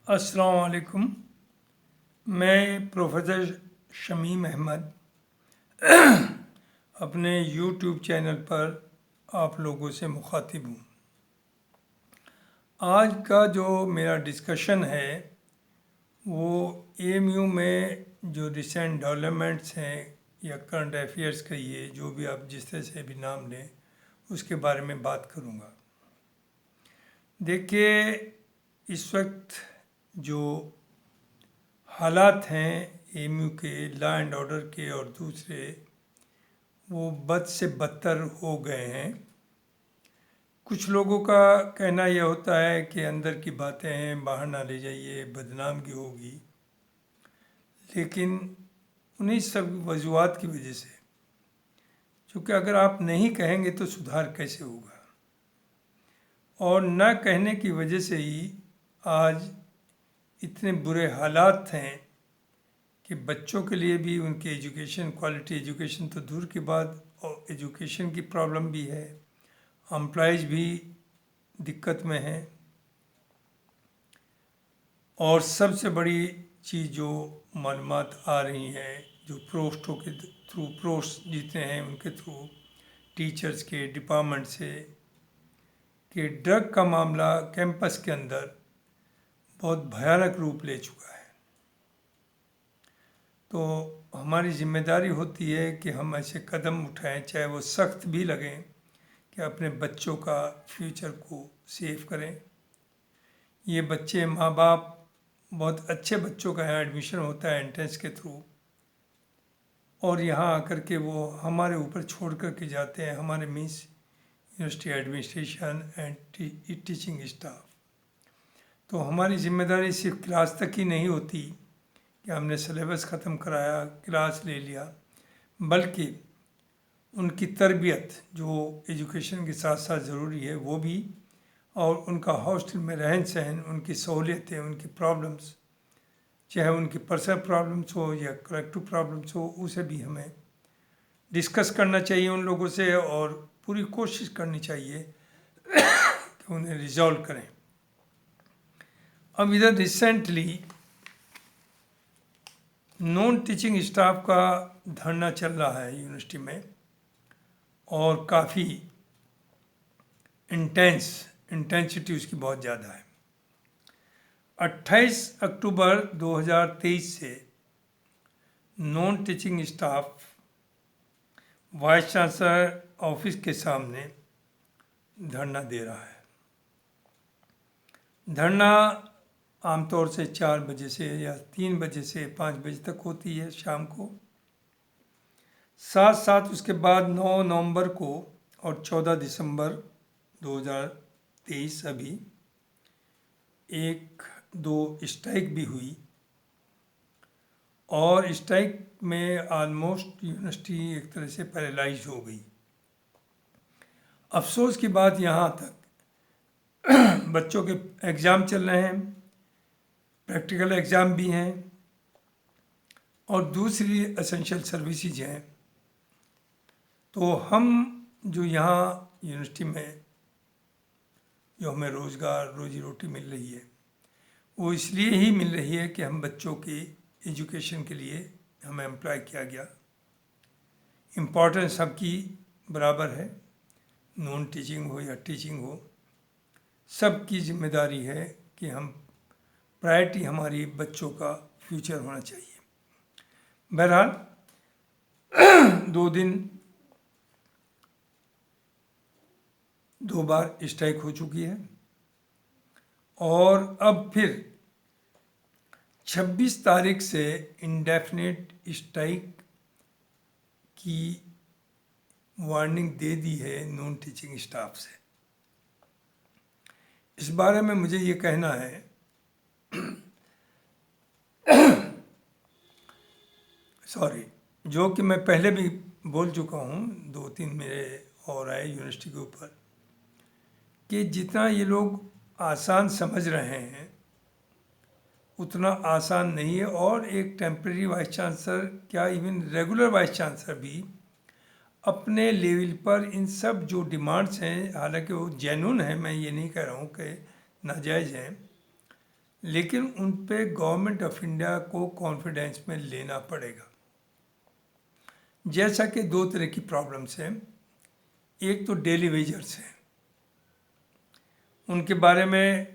अस्सलाम वालेकुम। मैं प्रोफेसर शमीम अहमद अपने यूट्यूब चैनल पर आप लोगों से मुखातिब हूँ। आज का जो मेरा डिस्कशन है वो एएमयू में जो रिसेंट डेवलपमेंट्स हैं या करंट अफेयर्स कहिए, जो भी आप जिस तरह से भी नाम लें, उसके बारे में बात करूँगा। देखिए, इस वक्त जो हालात हैं एएमयू के लॉ एंड ऑर्डर के और दूसरे, वो बद से बदतर हो गए हैं। कुछ लोगों का कहना यह होता है कि अंदर की बातें हैं, बाहर ना ले जाइए, बदनामगी होगी। लेकिन उन्हीं सब वजूहात की वजह से, क्योंकि अगर आप नहीं कहेंगे तो सुधार कैसे होगा, और न कहने की वजह से ही आज इतने बुरे हालात हैं कि बच्चों के लिए भी उनकी एजुकेशन, क्वालिटी एजुकेशन तो दूर की बात, और एजुकेशन की प्रॉब्लम भी है, एम्प्लॉयज़ भी दिक्कत में हैं। और सबसे बड़ी चीज़ जो मालूमात आ रही हैं, जो पोस्टों के थ्रू, पोस्ट जितने हैं उनके थ्रू, टीचर्स के डिपार्टमेंट से, कि ड्रग का मामला कैंपस के अंदर बहुत भयानक रूप ले चुका है। तो हमारी जिम्मेदारी होती है कि हम ऐसे कदम उठाएं, चाहे वो सख्त भी लगें, कि अपने बच्चों का फ्यूचर को सेव करें। ये बच्चे, माँ बाप, बहुत अच्छे बच्चों का यहाँ एडमिशन होता है एंट्रेंस के थ्रू, और यहाँ आकर के वो हमारे ऊपर छोड़ कर के जाते हैं, हमारे means university administration and teaching staff. तो हमारी जिम्मेदारी सिर्फ क्लास तक ही नहीं होती कि हमने सिलेबस ख़त्म कराया, क्लास ले लिया, बल्कि उनकी तरबियत जो एजुकेशन के साथ साथ ज़रूरी है वो भी, और उनका हॉस्टल में रहन सहन, उनकी सहूलियतें, उनकी प्रॉब्लम्स, चाहे उनकी पर्सनल प्रॉब्लम्स हो या कलेक्टिव प्रॉब्लम्स हो, उसे भी हमें डिस्कस करना चाहिए उन लोगों से, और पूरी कोशिश करनी चाहिए कि उन्हें रिजॉल्व करें। अब इधर रिसेंटली नॉन टीचिंग स्टाफ का धरना चल रहा है यूनिवर्सिटी में, और काफ़ी इंटेंसिटी उसकी बहुत ज़्यादा है। 28 अक्टूबर 2023 से non teaching staff vice chancellor office के सामने धरना दे रहा है। धरना आमतौर से 4 बजे से या 3 बजे से 5 बजे तक होती है शाम को। साथ साथ उसके बाद 9 नवंबर को और 14 दिसंबर 2023 अभी 1-2 स्ट्राइक भी हुई, और स्ट्राइक में ऑलमोस्ट यूनिवर्सिटी एक तरह से पैरालाइज हो गई। अफसोस की बात यहाँ तक, बच्चों के एग्ज़ाम चल रहे हैं, प्रैक्टिकल एग्ज़ाम भी हैं, और दूसरी एसेंशियल सर्विसेज हैं। तो हम जो यहाँ यूनिवर्सिटी में जो हमें रोज़गार, रोजी रोटी मिल रही है, वो इसलिए ही मिल रही है कि हम बच्चों की एजुकेशन के लिए हमें एम्प्लॉय किया गया। इम्पोर्टेंस सबकी बराबर है, नॉन टीचिंग हो या टीचिंग हो, सबकी जिम्मेदारी है कि हम प्रायोरिटी हमारी बच्चों का फ्यूचर होना चाहिए। बहरहाल 2 दिन 2 बार स्ट्राइक हो चुकी है, और अब फिर 26 तारीख से इंडेफिनिट स्ट्राइक की वार्निंग दे दी है नॉन टीचिंग स्टाफ से। इस बारे में मुझे ये कहना है सॉरी, जो कि मैं पहले भी बोल चुका हूँ, 2-3 मेरे और आए यूनिवर्सिटी के ऊपर, कि जितना ये लोग आसान समझ रहे हैं उतना आसान नहीं है। और एक टेम्प्रेरी वाइस चांसलर, क्या इवन रेगुलर वाइस चांसलर भी अपने लेवल पर इन सब जो डिमांड्स हैं, हालांकि वो जेन्युइन है, मैं ये नहीं कह रहा हूँ कि नाजायज़ हैं, लेकिन उन पे गवर्नमेंट ऑफ इंडिया को कॉन्फिडेंस में लेना पड़ेगा। जैसा कि दो तरह की प्रॉब्लम्स हैं, एक तो डेली वेजर्स हैं, उनके बारे में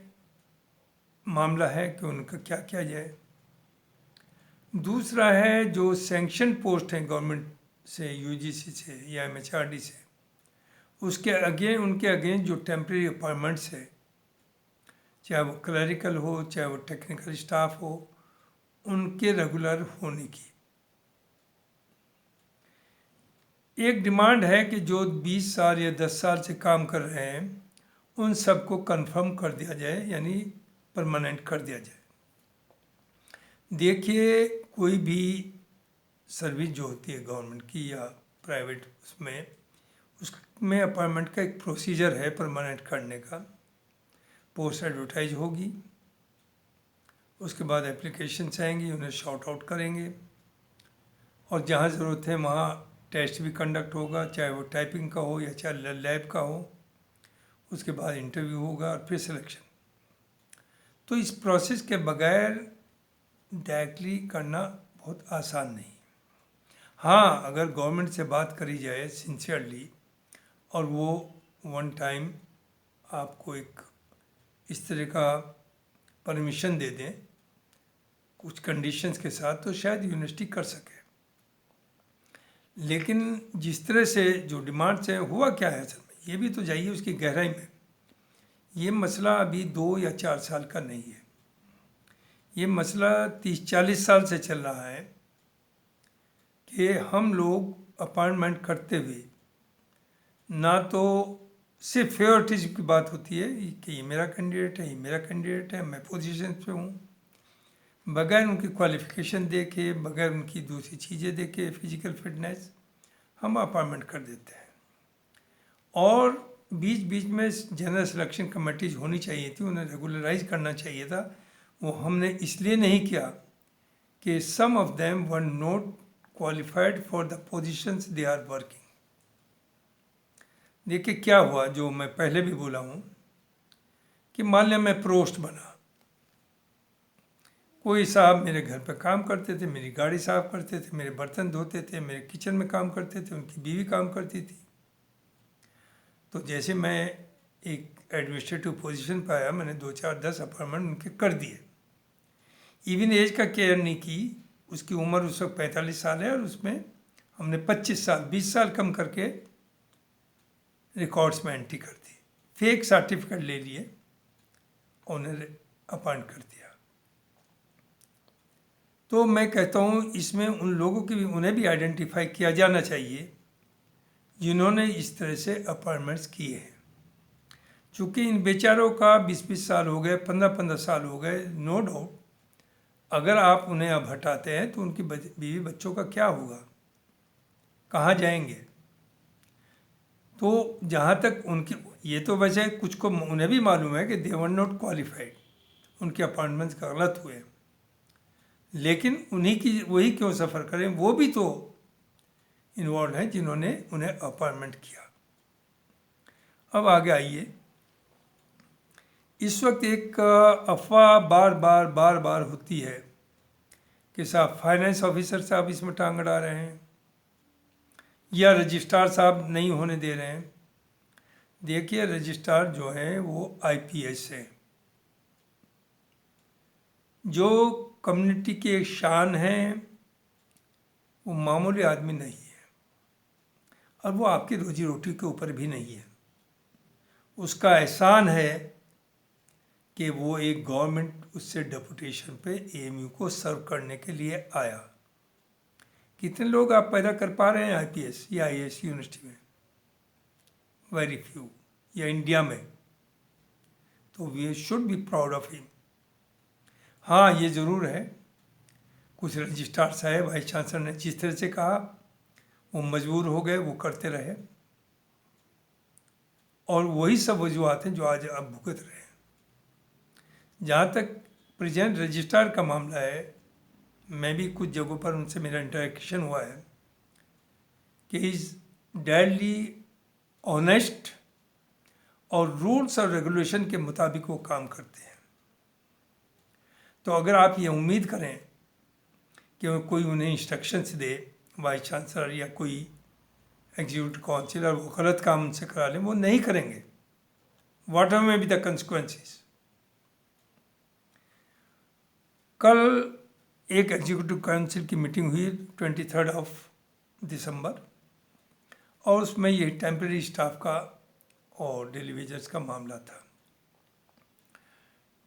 मामला है कि उनका क्या किया जाए। दूसरा है जो सैंक्शन पोस्ट हैं गवर्नमेंट से, यूजीसी से या एमएचआरडी से, उनके अगेंस्ट जो टेम्प्रेरी अपॉइंटमेंट्स है, चाहे वो क्लरिकल हो चाहे वो टेक्निकल स्टाफ हो, उनके रेगुलर होने की एक डिमांड है कि जो 20 साल या 10 साल से काम कर रहे हैं उन सबको कंफर्म कर दिया जाए, यानी परमानेंट कर दिया जाए। देखिए, कोई भी सर्विस जो होती है गवर्नमेंट की या प्राइवेट, उसमें अपॉइंटमेंट का एक प्रोसीजर है परमानेंट करने का। पोस्ट एडवर्टाइज होगी, उसके बाद एप्लीकेशंस आएंगी, उन्हें शॉर्ट आउट करेंगे, और जहाँ ज़रूरत है वहाँ टेस्ट भी कंडक्ट होगा, चाहे वो टाइपिंग का हो या चाहे लैब का हो। उसके बाद इंटरव्यू होगा और फिर सिलेक्शन। तो इस प्रोसेस के बगैर डायरेक्टली करना बहुत आसान नहीं। हाँ, अगर गवर्नमेंट से बात करी जाए सिंसियरली और वो वन टाइम आपको एक इस तरह का परमिशन दे दें कुछ कंडीशंस के साथ, तो शायद यूनिवर्सिटी कर सके। लेकिन जिस तरह से जो डिमांड्स है, हुआ क्या है असल में, ये भी तो जाइए उसकी गहराई में। ये मसला अभी 2 या 4 साल का नहीं है, ये मसला 30-40 साल से चल रहा है कि हम लोग अपॉइंटमेंट करते हुए ना तो सिर्फ फेवरेटिज्म की बात होती है कि ये मेरा कैंडिडेट है, ये मेरा कैंडिडेट है, मैं पोजीशन पे हूँ, बगैर उनकी क्वालिफ़िकेशन देखे, बगैर उनकी दूसरी चीज़ें देखे, फिजिकल फिटनेस, हम अपॉइंटमेंट कर देते हैं। और बीच बीच में जनरल सिलेक्शन कमेटीज होनी चाहिए थी, उन्हें रेगुलराइज करना चाहिए था। वो हमने इसलिए नहीं किया कि some of them were not qualified for the positions they are working. देखिए क्या हुआ, जो मैं पहले भी बोला हूँ कि मान लिया मैं प्रोस्ट बना, कोई साहब मेरे घर पे काम करते थे, मेरी गाड़ी साफ करते थे, मेरे बर्तन धोते थे, मेरे किचन में काम करते थे, उनकी बीवी काम करती थी। तो जैसे मैं एक एडमिनिस्ट्रेटिव पोजीशन पर आया, मैंने 2-4-10 अपॉइंटमेंट उनके कर दिए। इवन एज का केयर नहीं की, उसकी उम्र उस वक्त 45 साल है और उसमें हमने 25 साल 20 साल कम करके रिकॉर्ड्स में एंट्री कर दी, फेक सर्टिफिकेट ले लिए, उन्हें अपॉइंट कर दिया। तो मैं कहता हूँ इसमें उन लोगों की भी, उन्हें भी आइडेंटिफाई किया जाना चाहिए जिन्होंने इस तरह से अपॉइंटमेंट्स किए हैं। चूँकि इन बेचारों का 20-20 साल हो गए, 15-15 साल हो गए, नो डाउट अगर आप उन्हें अब हटाते हैं तो उनकी बीवी बच्चों का क्या होगा, कहाँ जाएंगे। तो जहाँ तक उनकी, ये तो वैसे कुछ को उन्हें भी मालूम है कि दे वर नॉट क्वालिफाइड, उनके अपॉइंटमेंट्स गलत हुए, लेकिन उन्हीं की वही क्यों सफ़र करें, वो भी तो इन्वॉल्व हैं जिन्होंने उन्हें अपॉइंटमेंट किया। अब आगे आइए, इस वक्त एक अफवाह बार बार होती है कि साहब फाइनेंस ऑफिसर साहब इसमें टांग अड़ा रहे हैं या रजिस्ट्रार साहब नहीं होने दे रहे हैं। देखिए, रजिस्ट्रार जो है वो आईपीएस है, जो कम्युनिटी की एक शान है, वो मामूली आदमी नहीं है, और वो आपकी रोजी रोटी के ऊपर भी नहीं है। उसका एहसान है कि वो एक गवर्नमेंट उससे डेपुटेशन पे एएमयू को सर्व करने के लिए आया। कितने लोग आप पैदा कर पा रहे हैं आईपीएस या आईएएस यूनिवर्सिटी में? वेरी फ्यू, या इंडिया में। तो we should be proud of him. हाँ, ये ज़रूर है, कुछ रजिस्ट्रार साहब, वाइस चांसलर ने जिस तरह से कहा वो मजबूर हो गए, वो करते रहे, और वही सब वजूहत हैं जो आज अब भुगत रहे हैं। जहाँ तक प्रेजेंट रजिस्ट्रार का मामला है, मैं भी कुछ जगहों पर उनसे मेरा इंटरेक्शन हुआ है कि इज़ डेडली ऑनेस्ट और रूल्स और रेगुलेशन के मुताबिक वो काम करते हैं। तो अगर आप ये उम्मीद करें कि कोई उन्हें इंस्ट्रक्शंस दे, वाइस चांसलर या कोई एग्जीक्यूटिव काउंसिलर, वो गलत काम उनसे करा लें, वो नहीं करेंगे, वॉट एवर में बी द कंसिक्वेंसेस। कल एक एग्जीक्यूटिव काउंसिल की मीटिंग हुई 23 दिसंबर, और उसमें ये टेम्परेरी स्टाफ का और डेली वेजर्स का मामला था।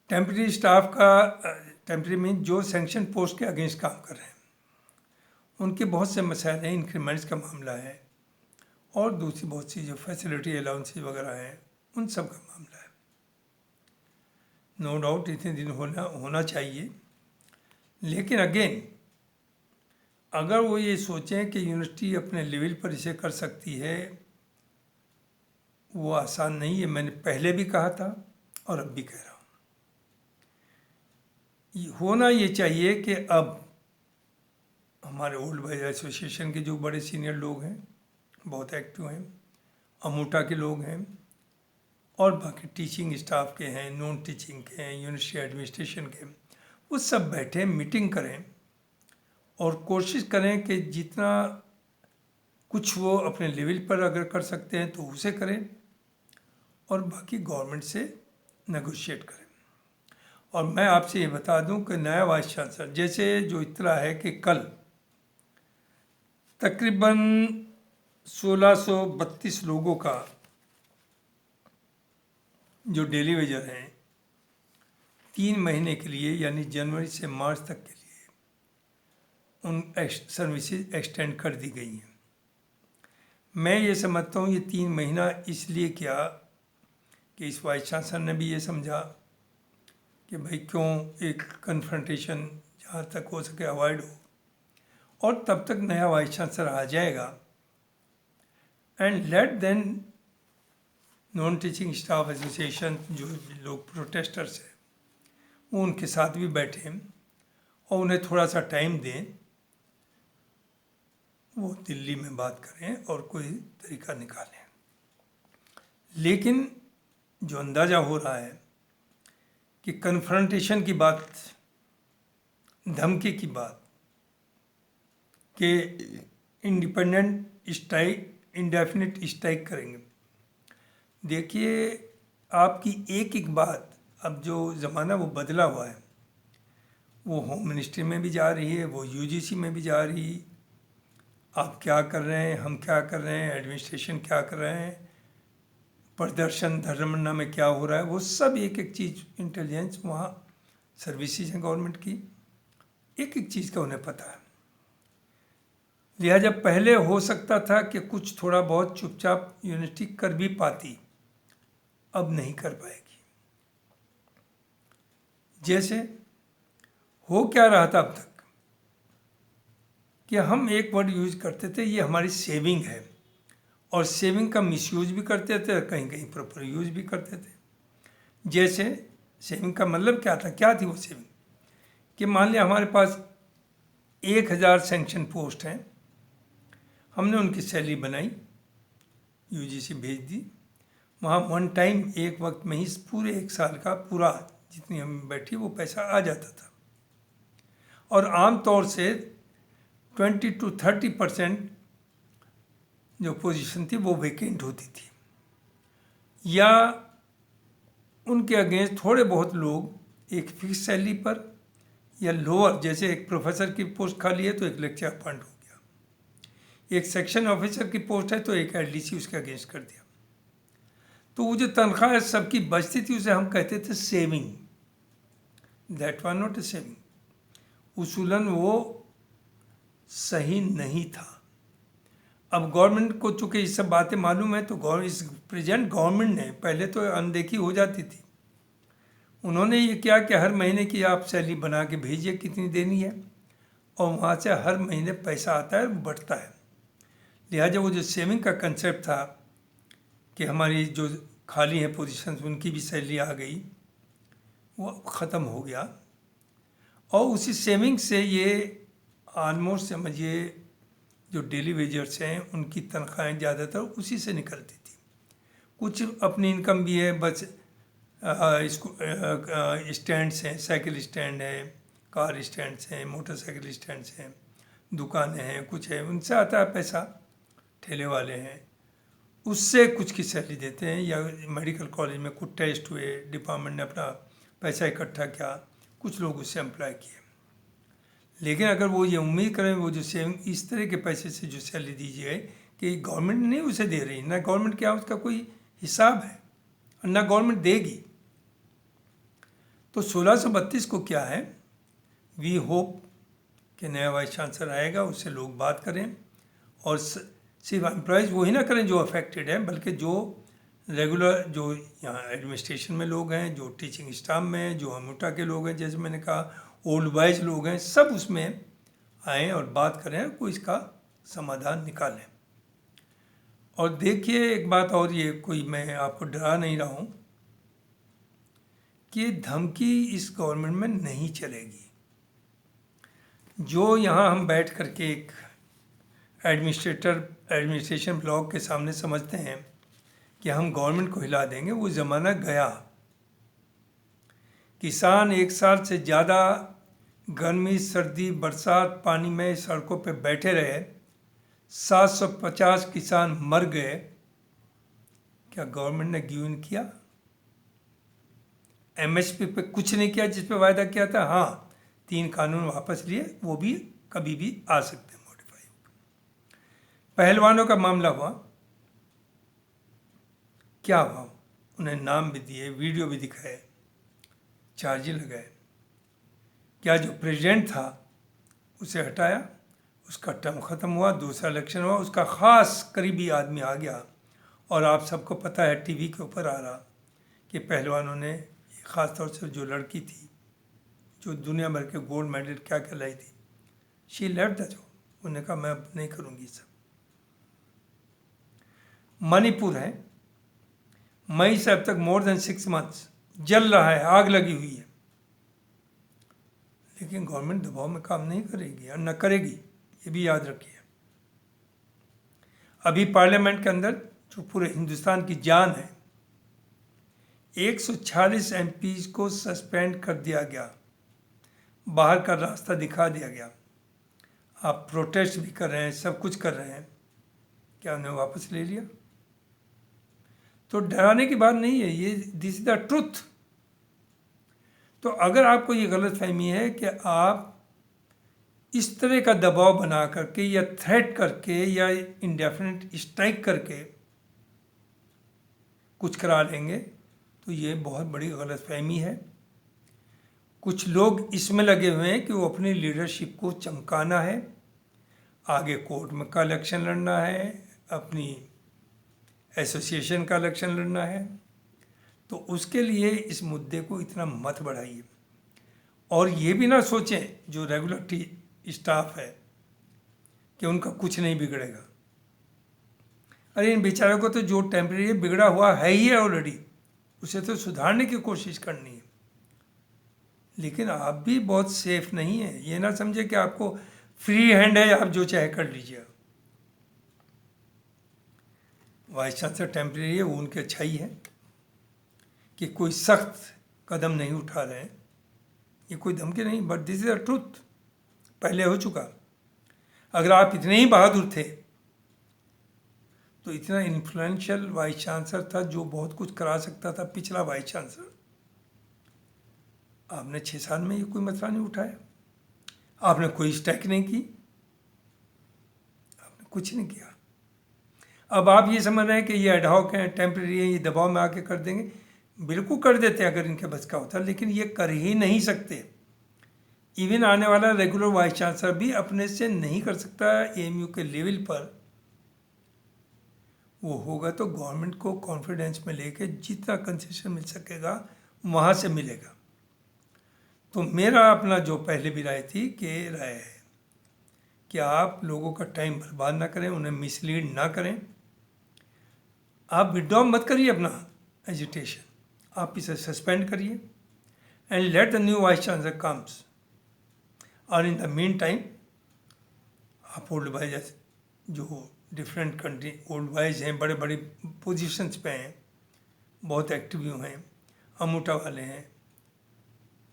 टेम्परेरी स्टाफ का, टेम्परेरी में जो सैंक्शन पोस्ट के अगेंस्ट काम कर रहे हैं, उनके बहुत से मसाइल हैं, इंक्रीमेंट्स का मामला है और दूसरी बहुत सी जो फैसिलिटी अलाउंसेस वगैरह हैं, उन सब का मामला है। नो डाउट इतने दिन होना चाहिए, लेकिन अगेन अगर वो ये सोचें कि यूनिवर्सिटी अपने लेवल पर इसे कर सकती है, वो आसान नहीं है। मैंने पहले भी कहा था और अब भी कह रहा हूँ, होना ये चाहिए कि अब हमारे ओल्ड बॉयज एसोसिएशन के जो बड़े सीनियर लोग हैं, बहुत एक्टिव हैं, अमूटा के लोग हैं और बाकी टीचिंग स्टाफ के हैं, नॉन टीचिंग के हैं, यूनिवर्सिटी एडमिनिस्ट्रेशन के, वो सब बैठे मीटिंग करें और कोशिश करें कि जितना कुछ वो अपने लेवल पर अगर कर सकते हैं तो उसे करें और बाकी गवर्नमेंट से नेगोशिएट करें। और मैं आपसे ये बता दूं कि नया वाइस चांसलर, जैसे जो इत्तला है कि कल तकरीबन 1632 लोगों का जो डेली वेजर हैं 3 महीने के लिए, यानी जनवरी से मार्च तक के लिए उन सर्विसेज एक्सटेंड कर दी गई हैं। मैं ये समझता हूँ ये 3 महीना इसलिए किया कि इस वाइस चांसलर ने भी ये समझा कि भाई क्यों एक कन्फ्रंटेशन जहाँ तक हो सके अवॉइड हो, और तब तक नया वाइस चांसलर आ जाएगा and let then non teaching staff association, जो लोग प्रोटेस्टर्स हैं, वो उनके साथ भी बैठें और उन्हें थोड़ा सा टाइम दें, वो दिल्ली में बात करें और कोई तरीका निकालें। लेकिन जो अंदाज़ा हो रहा है कि कन्फ्रंटेशन की बात, धमकी की बात, कि इंडिपेंडेंट स्ट्राइक, इंडेफिनिट स्ट्राइक करेंगे। देखिए आपकी एक एक बात, अब जो ज़माना वो बदला हुआ है, वो होम मिनिस्ट्री में भी जा रही है, वो यूजीसी में भी जा रही है। आप क्या कर रहे हैं, हम क्या कर रहे हैं, एडमिनिस्ट्रेशन क्या कर रहे हैं, प्रदर्शन धर्मना में क्या हो रहा है, वो सब एक एक चीज़ इंटेलिजेंस वहाँ सर्विसेज हैं गवर्नमेंट की, एक एक चीज़ का उन्हें पता है। लिहाजा पहले हो सकता था कि कुछ थोड़ा बहुत चुपचाप यूनिवर्सिटी कर भी पाती, अब नहीं कर पाएगी। जैसे हो क्या रहा था अब तक कि हम एक वर्ड यूज करते थे, ये हमारी सेविंग है, और सेविंग का मिसयूज भी करते थे, कहीं कहीं प्रॉपर यूज भी करते थे। जैसे सेविंग का मतलब क्या था, क्या थी वो सेविंग, कि मान लिया हमारे पास 1000 सैंक्शन पोस्ट हैं, हमने उनकी सैलरी बनाई, यूजीसी भेज दी, वहाँ वन टाइम एक वक्त में ही पूरे 1 साल का पूरा जितनी हम बैठी वो पैसा आ जाता था। और आम तौर से 20 to 30% जो पोजीशन थी वो वेकेंट होती थी, या उनके अगेंस्ट थोड़े बहुत लोग एक फिक्स सैलरी पर या लोअर, जैसे एक प्रोफेसर की पोस्ट खाली है तो एक लेक्चर अपॉइंट हो गया, एक सेक्शन ऑफिसर की पोस्ट है तो एक एलडीसी उसके अगेंस्ट कर दिया। तो वो जो तनख्वाह सबकी बचती थी उसे हम कहते थे saving. That was not a saving, उसूलन वो सही नहीं था। अब गवर्नमेंट को चूँकि ये सब बातें मालूम है तो इस प्रेजेंट गवर्नमेंट ने, पहले तो अनदेखी हो जाती थी, उन्होंने ये किया कि हर महीने की आप सैलरी बना के भेजिए कितनी देनी है, और वहाँ से हर महीने पैसा आता है, बढ़ता है। लिहाजा वो जो सेविंग का कंसेप्ट था कि हमारी जो खाली है पोजीशन उनकी भी सैलरी आ गई, वो ख़त्म हो गया। और उसी सेविंग से ये ऑलमोस्ट समझिए जो डेली वेजर्स हैं उनकी तनख्वाहें ज़्यादातर उसी से निकलती थी। कुछ अपनी इनकम भी है, बस इसको स्टैंड्स हैं, साइकिल स्टैंड है, कार स्टैंड्स हैं, मोटरसाइकिल स्टैंड्स हैं, दुकानें हैं, कुछ है, उनसे आता है पैसा, ठेले वाले हैं, उससे कुछ की सैलरी देते हैं। या मेडिकल कॉलेज में कुछ टेस्ट हुए, डिपार्टमेंट ने अपना पैसा इकट्ठा किया, कुछ लोग उससे एम्प्लॉय किए। लेकिन अगर वो ये उम्मीद करें वो जो सेविंग इस तरह के पैसे से जो सैलरी दी जाए कि गवर्नमेंट नहीं उसे दे रही, ना गवर्नमेंट क्या उसका कोई हिसाब है और ना गवर्नमेंट देगी, तो 1632 को क्या है, वी होप कि नया वाइस चांसलर आएगा, उससे लोग बात करें और सिर्फ एम्प्लॉयज़ वही ना करें जो अफेक्टेड है, बल्कि जो रेगुलर जो यहाँ एडमिनिस्ट्रेशन में लोग हैं, जो टीचिंग स्टाफ में हैं, जो अमुटा के लोग हैं, जैसे मैंने कहा ओल्ड वाइज लोग हैं, सब उसमें आएँ और बात करें, कोई इसका समाधान निकालें। और देखिए एक बात और, ये कोई मैं आपको डरा नहीं रहा हूँ कि धमकी इस गवर्नमेंट में नहीं चलेगी। जो यहाँ हम बैठ करके एक एडमिनिस्ट्रेशन ब्लॉक के सामने समझते हैं कि हम गवर्नमेंट को हिला देंगे, वो ज़माना गया। किसान एक साल से ज़्यादा गर्मी, सर्दी, बरसात, पानी में सड़कों पे बैठे रहे, 750 किसान मर गए, क्या गवर्नमेंट ने गिव इन किया? एमएसपी पे कुछ नहीं किया जिस पे वायदा किया था। हाँ, 3 कानून वापस लिए, वो भी कभी भी आ सकते हैं मॉडिफाई। पहलवानों का मामला हुआ, क्या हुआ? उन्हें नाम भी दिए, वीडियो भी दिखाए, चार्ज लगाए। क्या जो प्रेसिडेंट था उसे हटाया, उसका टर्म ख़त्म हुआ, दूसरा इलेक्शन हुआ, उसका ख़ास करीबी आदमी आ गया, और आप सबको पता है टीवी के ऊपर आ रहा कि पहलवानों ने, ख़ास तौर से जो लड़की थी जो दुनिया भर के गोल्ड मेडल क्या क्या लाई थी, शी लेफ्ट द जॉब, उन्होंने कहा मैं नहीं करूँगी सब। मणिपुर है, मई से अब तक मोर देन 6 मंथ्स जल रहा है, आग लगी हुई है, लेकिन गवर्नमेंट दबाव में काम नहीं करेगी और न करेगी, ये भी याद रखिए। अभी पार्लियामेंट के अंदर जो पूरे हिंदुस्तान की जान है, 146 एमपीज को सस्पेंड कर दिया गया, बाहर का रास्ता दिखा दिया गया। आप प्रोटेस्ट भी कर रहे हैं, सब कुछ कर रहे हैं, क्या उन्हें वापस ले लिया? तो डराने की बात नहीं है, ये दिस इज द ट्रुथ। तो अगर आपको ये गलत फहमी है कि आप इस तरह का दबाव बना करके या थ्रेट करके या इंडेफिनिट स्ट्राइक करके कुछ करा लेंगे, तो ये बहुत बड़ी गलतफहमी है। कुछ लोग इसमें लगे हुए हैं कि वो अपनी लीडरशिप को चमकाना है, आगे कोर्ट में का इलेक्शन लड़ना है, अपनी एसोसिएशन का इलेक्शन लड़ना है, तो उसके लिए इस मुद्दे को इतना मत बढ़ाइए। और ये भी ना सोचें जो रेगुलेटरी स्टाफ है कि उनका कुछ नहीं बिगड़ेगा। अरे इन बेचारों को तो जो टेम्परेरी बिगड़ा हुआ है ही है ऑलरेडी, उसे तो सुधारने की कोशिश करनी है। लेकिन आप भी बहुत सेफ नहीं है, ये ना समझे कि आपको फ्री हैंड है, आप जो चाहे कर लीजिए। वाइस चांसलर टेम्परेरी है, वो उनकी अच्छाई है कि कोई सख्त कदम नहीं उठा रहे हैं, ये कोई धमकी नहीं, but this is the truth, पहले हो चुका। अगर आप इतने ही बहादुर थे तो इतना इन्फ्लुएंशियल वाइस चांसलर था जो बहुत कुछ करा सकता था पिछला वाइस चांसलर, आपने 6 साल में ये कोई मसला नहीं उठाया, आपने कोई स्ट्राइक नहीं की, आपने कुछ नहीं किया। अब आप ये समझ रहे हैं कि ये एडहॉक हैं, टेम्परेरी हैं, ये दबाव में आके कर देंगे, बिल्कुल कर देते अगर इनके बस का होता, लेकिन ये कर ही नहीं सकते। इवन आने वाला रेगुलर वाइस चांसलर भी अपने से नहीं कर सकता एएमयू के लेवल पर। वो होगा तो गवर्नमेंट को कॉन्फिडेंस में लेके जितना कंसेशन मिल सकेगा वहाँ से मिलेगा। तो मेरा अपना जो पहले भी राय थी कि राय है कि आप लोगों का टाइम बर्बाद ना करें, उन्हें मिसलीड ना करें। आप विड्रॉ मत करिए अपना एजिटेशन, आप इसे सस्पेंड करिए and let the new vice chancellor comes. और इन द मीन टाइम आप ओल्ड वाइज जो डिफरेंट कंट्री ओल्ड वाइज हैं, बड़े बड़े पोजीशंस पे हैं, बहुत एक्टिव हुए हैं, अमूटा वाले हैं,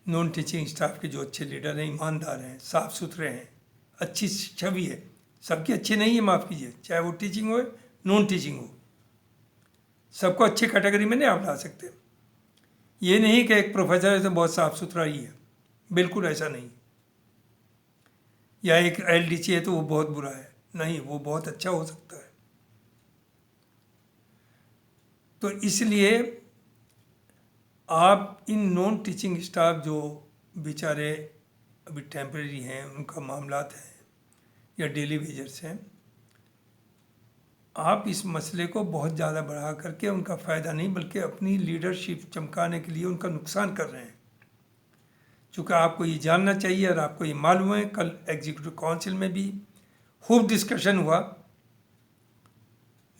नॉन टीचिंग स्टाफ के जो अच्छे लीडर हैं, ईमानदार हैं, साफ सुथरे हैं, अच्छी छवि है। सबकी अच्छी नहीं है, माफ़ कीजिए, चाहे वो टीचिंग हो नॉन टीचिंग हो, सबको अच्छी कैटेगरी में नहीं आप ला सकते। ये नहीं कि एक प्रोफेसर है तो बहुत साफ सुथरा ही है, बिल्कुल ऐसा नहीं। या एक एलडीसी है तो वो बहुत बुरा है, नहीं, वो बहुत अच्छा हो सकता है। तो इसलिए आप इन नॉन टीचिंग स्टाफ जो बेचारे अभी टेम्परेरी हैं, उनका मामलात हैं या डेली वेजर्स हैं, आप इस मसले को बहुत ज़्यादा बढ़ा करके उनका फ़ायदा नहीं बल्कि अपनी लीडरशिप चमकाने के लिए उनका नुकसान कर रहे हैं। चूँकि आपको ये जानना चाहिए और आपको ये मालूम है, कल एग्जीक्यूटिव काउंसिल में भी खूब डिस्कशन हुआ,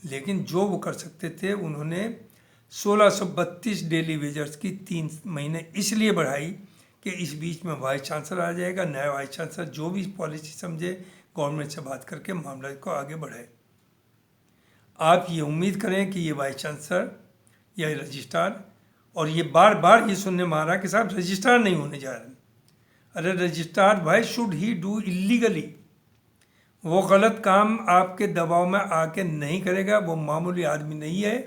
लेकिन जो वो कर सकते थे उन्होंने 1632 डेली वेजर्स की 3 महीने इसलिए बढ़ाई कि इस बीच में वाइस चांसलर आ जाएगा, नया वाइस चांसलर जो भी पॉलिसी समझे गवर्नमेंट से बात करके मामला को आगे बढ़ाए। आप ये उम्मीद करें कि ये वाइस चांसलर या रजिस्ट्रार, और ये बार बार ये सुनने में आ रहा है कि साहब रजिस्ट्रार नहीं होने जा रहे। अरे रजिस्ट्रार भाई शुड ही डू इलीगली, वो गलत काम आपके दबाव में आके नहीं करेगा, वो मामूली आदमी नहीं है,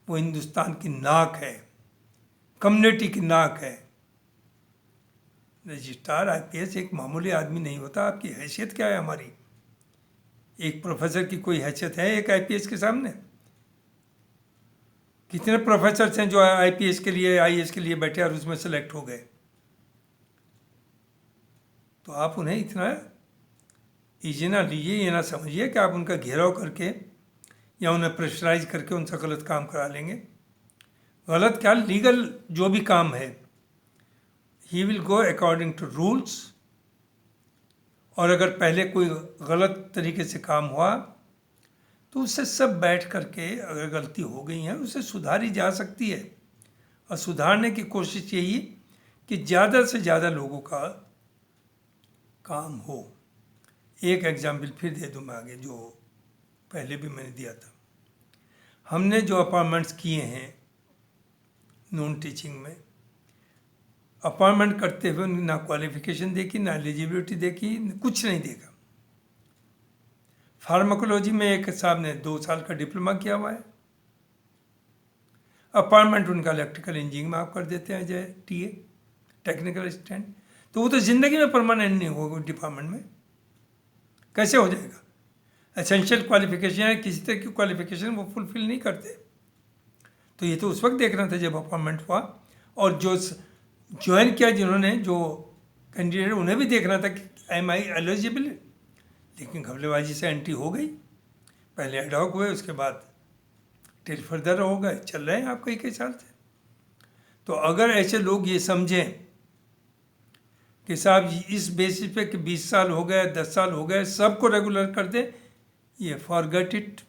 वो हिंदुस्तान की नाक है, कम्युनिटी की नाक है। रजिस्ट्रार आईपीएस एक मामूली आदमी नहीं होता। आपकी हैसियत क्या है हमारी? एक प्रोफेसर की कोई हैसियत है एक आईपीएस के सामने? कितने प्रोफेसर हैं जो आईपीएस के लिए, आईएएस के लिए बैठे और उसमें सेलेक्ट हो गए? तो आप उन्हें इतना ईजी ना लीजिए, ये ना समझिए कि आप उनका घेराव करके या उन्हें प्रेशराइज करके उनसे गलत काम करा लेंगे। गलत क्या, लीगल जो भी काम है, he will go according to rules. और अगर पहले कोई गलत तरीके से काम हुआ तो उससे सब बैठ करके, अगर गलती हो गई है उसे सुधारी जा सकती है। और सुधारने की कोशिश यही कि ज़्यादा से ज़्यादा लोगों का काम हो। एक एग्जाम्पल फिर दे दूँ मैं आगे, जो पहले भी मैंने दिया था। हमने जो अपॉइंटमेंट्स किए हैं नॉन टीचिंग में, अपॉइंटमेंट करते हुए ना क्वालिफिकेशन देखी, ना एलिजिबिलिटी देखी, कुछ नहीं देखा। फार्माकोलॉजी में एक साहब ने 2 साल का डिप्लोमा किया हुआ है, अपॉइंटमेंट उनका इलेक्ट्रिकल इंजीनियरिंग में आप कर देते हैं जय टीए, टेक्निकल असिस्टेंट, तो वो तो ज़िंदगी में परमानेंट नहीं होगा डिपार्टमेंट में, कैसे हो जाएगा? एसेंशियल क्वालिफिकेशन है, किसी तरह की क्वालिफिकेशन वो फुलफिल नहीं करते। तो ये तो उस वक्त देखना था जब अपॉइंटमेंट हुआ, और जो ज्वाइन किया जिन्होंने, जो कैंडिडेट, उन्हें भी देखना था कि एम आई एलिजिबल। लेकिन घपलेबाजी से एंट्री हो गई, पहले एडॉक हुए, उसके बाद टिल फर्दर हो गए, चल रहे हैं आप कई साल से। तो अगर ऐसे लोग ये समझें कि साहब इस बेसिस पे कि 20 साल हो गए, 10 साल हो गए, सबको रेगुलर कर दें, ये फॉरगेट इट।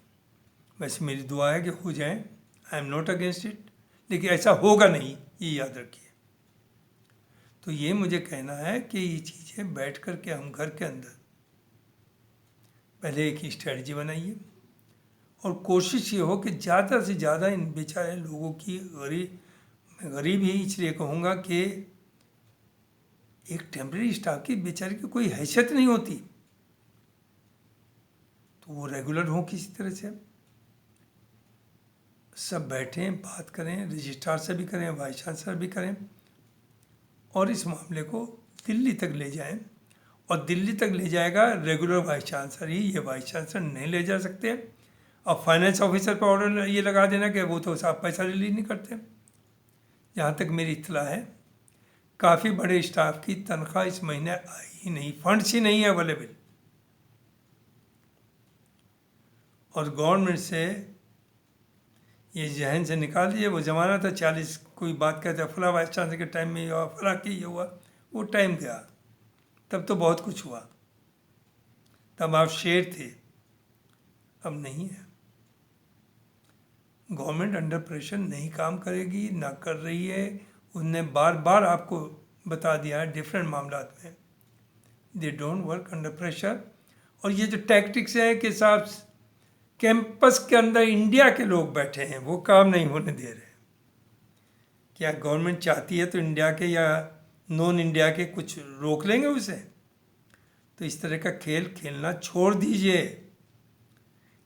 वैसे मेरी दुआ है कि हो जाए, I am not against it, लेकिन ऐसा होगा नहीं, ये याद रखिए। तो ये मुझे कहना है कि ये चीज़ें बैठ कर के हम घर के अंदर पहले एक स्ट्रेटजी बनाइए, और कोशिश ये हो कि ज़्यादा से ज़्यादा इन बेचारे लोगों की, गरीब ही इसलिए कहूँगा कि एक टेम्परेरी स्टाफ की बेचारे की कोई हैसियत नहीं होती, तो वो रेगुलर हों किसी तरह से। सब बैठें, बात करें, रजिस्ट्रार से भी करें, वाइस चांसलर भी करें, और इस मामले को दिल्ली तक ले जाएं। और दिल्ली तक ले जाएगा रेगुलर वाइस चांसलर ही, ये वाइस चांसलर नहीं ले जा सकते। और फाइनेंस ऑफिसर पर ऑर्डर ये लगा देना कि वो तो साफ पैसा रिलीज नहीं करते। जहाँ तक मेरी इत्तला है, काफ़ी बड़े स्टाफ की तनख्वाह इस महीने आई ही नहीं, फंड्स ही नहीं है अवेलेबल। और गवर्नमेंट से ये जहन से निकाल दिए, वो ज़माना था 40, कोई बात कहते फला वाइस चांसलर के टाइम में ये हुआ, फला की ये हुआ, वो टाइम गया। तब तो बहुत कुछ हुआ, तब आप शेर थे, अब नहीं है। गवर्नमेंट अंडर प्रेशर नहीं काम करेगी, ना कर रही है। उनने बार बार आपको बता दिया है डिफरेंट मामलात में, they don't work under pressure. और ये जो टैक्टिक्स हैं कि साहब कैंपस के अंदर इंडिया के लोग बैठे हैं, वो काम नहीं होने दे रहे। क्या गवर्नमेंट चाहती है तो इंडिया के या नॉन इंडिया के कुछ रोक लेंगे उसे? तो इस तरह का खेल खेलना छोड़ दीजिए।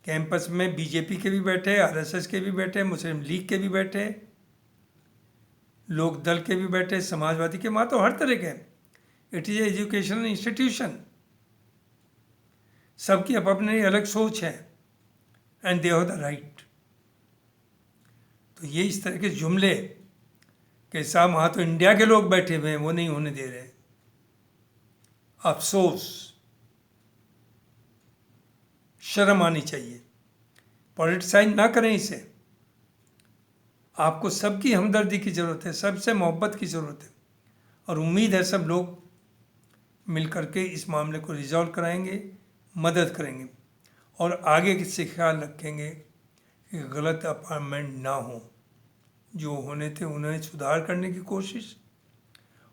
कैंपस में बीजेपी के भी बैठे, आरएसएस के भी बैठे, मुस्लिम लीग के भी बैठे, लोक दल के भी बैठे, समाजवादी के, वहाँ तो हर तरह के। It is educational institution. सबकी अपनी अलग सोच है and they have the right. तो ये इस तरह के जुमले कि साहब वहाँ तो इंडिया के लोग बैठे हुए हैं, वो नहीं होने दे रहे। अफसोस, शर्म आनी चाहिए। पॉलिटिसाइज ना करें इसे। आपको सबकी हमदर्दी की ज़रूरत है, सबसे मोहब्बत की ज़रूरत है, और उम्मीद है सब लोग मिल करके इस मामले को रिजॉल्व कराएंगे, मदद करेंगे, और आगे से ख्याल रखेंगे कि गलत अपॉइंटमेंट ना हो। जो होने थे उन्हें सुधार करने की कोशिश,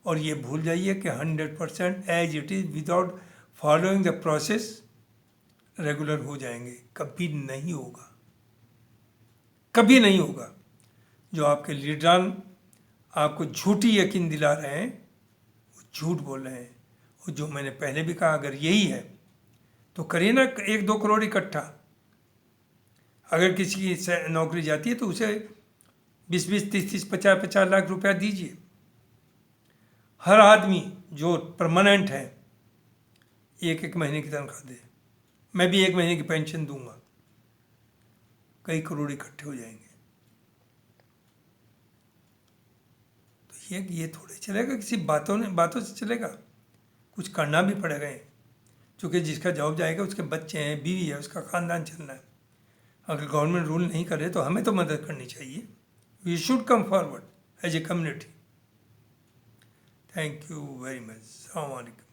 और ये भूल जाइए कि 100% as it is without following the process regular हो जाएंगे। कभी नहीं होगा, कभी नहीं होगा। जो आपके लीडरान आपको झूठी यकीन दिला रहे हैं वो झूठ बोल रहे हैं। और जो मैंने पहले भी कहा, अगर यही है तो करिए ना 1-2 करोड़ इकट्ठा। अगर किसी की नौकरी जाती है तो उसे 20-20, 30-30, 50-50 लाख रुपया दीजिए। हर आदमी जो परमानेंट है 1-1 महीने की तनख्वाह दे। मैं भी 1 महीने की पेंशन दूंगा, कई करोड़ इकट्ठे हो जाएंगे। तो ये थोड़े चलेगा, किसी बातों से चलेगा, कुछ करना भी पड़ेगा। क्योंकि जिसका जॉब जाएगा उसके बच्चे हैं, बीवी है, उसका ख़ानदान चलना है। अगर गवर्नमेंट रूल नहीं करे तो हमें तो मदद करनी चाहिए। We should come forward as a community. Thank you very much. अस्सलाम वालेकुम।